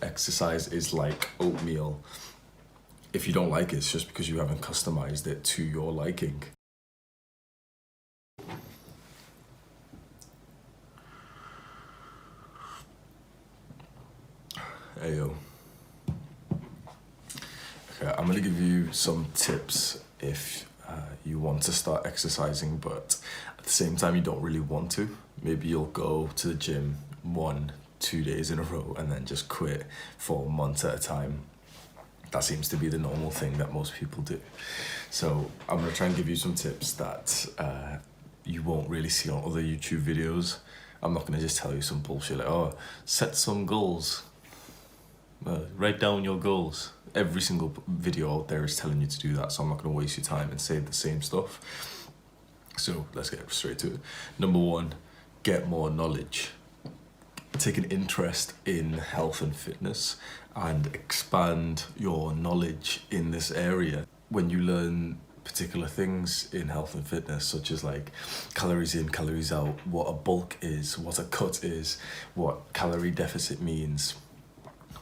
exercise is like oatmeal. If you don't like it, it's just because you haven't customized it to your liking. Ayo. Okay, I'm gonna give you some tips if you want to start exercising, but at the same time you don't really want to. Maybe you'll go to the gym 1-2 days in a row and then just quit for months at a time. That seems to be the normal thing that most people do. So I'm gonna try and give you some tips that you won't really see on other YouTube videos. I'm not gonna just tell you some bullshit like, oh, set some goals. Write down your goals. Every single video out there is telling you to do that, so I'm not going to waste your time and say the same stuff. So let's get straight to it. Number 1, get more knowledge. Take an interest in health and fitness and expand your knowledge in this area. When you learn particular things in health and fitness, such as like calories in, calories out, what a bulk is, what a cut is, what calorie deficit means,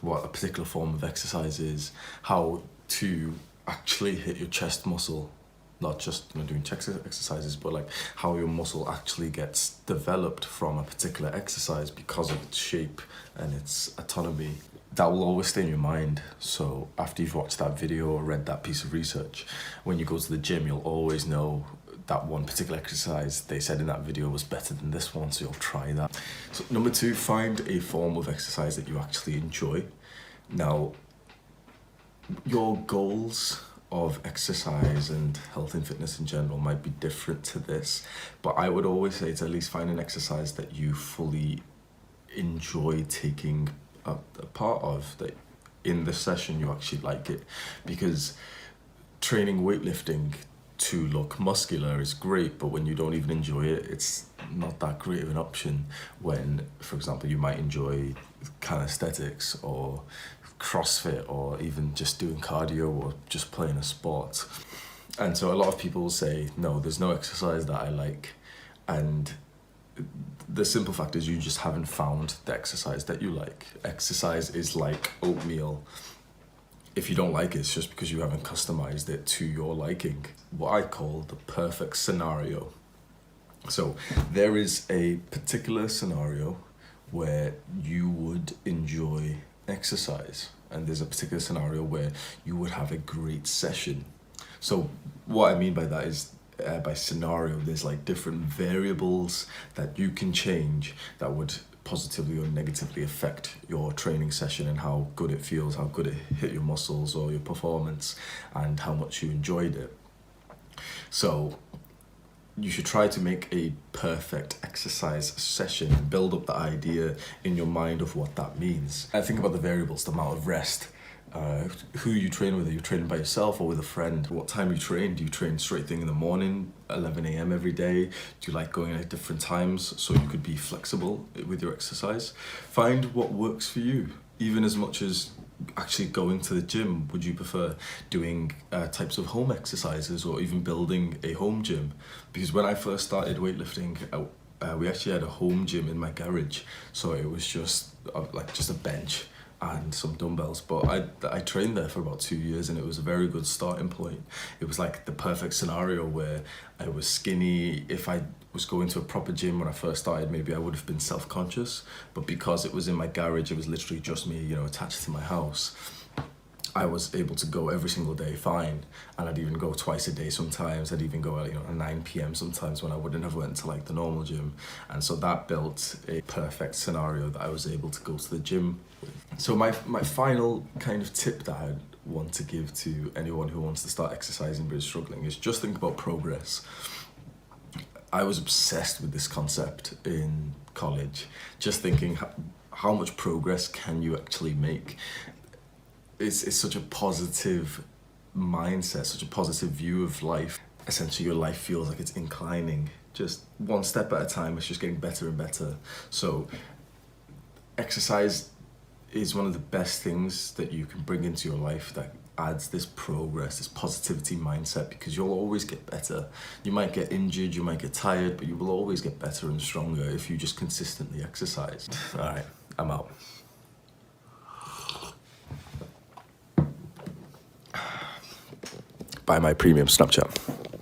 what a particular form of exercise is, how to actually hit your chest muscle, not just doing chest exercises, but like how your muscle actually gets developed from a particular exercise because of its shape and its autonomy. That will always stay in your mind. So after you've watched that video or read that piece of research, when you go to the gym, you'll always know that one particular exercise they said in that video was better than this one, so you'll try that. So number 2, find a form of exercise that you actually enjoy. Now, your goals of exercise and health and fitness in general might be different to this, but I would always say to at least find an exercise that you fully enjoy taking a part of, that in the session you actually like it, because training weightlifting to look muscular is great, but when you don't even enjoy it, it's not that great of an option. When, for example, you might enjoy calisthenics or CrossFit or even just doing cardio or just playing a sport. And so a lot of people will say, no, there's no exercise that I like. And the simple fact is you just haven't found the exercise that you like. Exercise is like oatmeal. If you don't like it, it's just because you haven't customized it to your liking. What I call the perfect scenario. So there is a particular scenario where you would enjoy exercise, and there's a particular scenario where you would have a great session. So what I mean by that is by scenario, there's like different variables that you can change that would positively or negatively affect your training session and how good it feels, how good it hit your muscles or your performance, and how much you enjoyed it. So you should try to make a perfect exercise session and build up the idea in your mind of what that means. I think about the variables, the amount of rest, who you train with. Are you training by yourself or with a friend? What time you train? Do you train straight thing in the morning, 11 a.m. every day? Do you like going at different times so you could be flexible with your exercise? Find what works for you, even as much as actually going to the gym. Would you prefer doing types of home exercises or even building a home gym? Because when I first started weightlifting, we actually had a home gym in my garage, so it was just a bench and some dumbbells, but I trained there for about 2 years and it was a very good starting point. It was like the perfect scenario where I was skinny. If I was going to a proper gym when I first started, maybe I would have been self-conscious, but because it was in my garage, it was literally just me, attached to my house, I was able to go every single day fine, and I'd even go twice a day sometimes. I'd even go at 9 p.m. sometimes when I wouldn't have went to like the normal gym, and so that built a perfect scenario that I was able to go to the gym with. So my final kind of tip that I'd want to give to anyone who wants to start exercising but is struggling is just think about progress. I was obsessed with this concept in college, just thinking how much progress can you actually make. It's such a positive mindset, such a positive view of life. Essentially, your life feels like it's inclining. Just one step at a time, it's just getting better and better. So exercise is one of the best things that you can bring into your life that adds this progress, this positivity mindset, because you'll always get better. You might get injured, you might get tired, but you will always get better and stronger if you just consistently exercise. All right, I'm out. buy my premium Snapchat.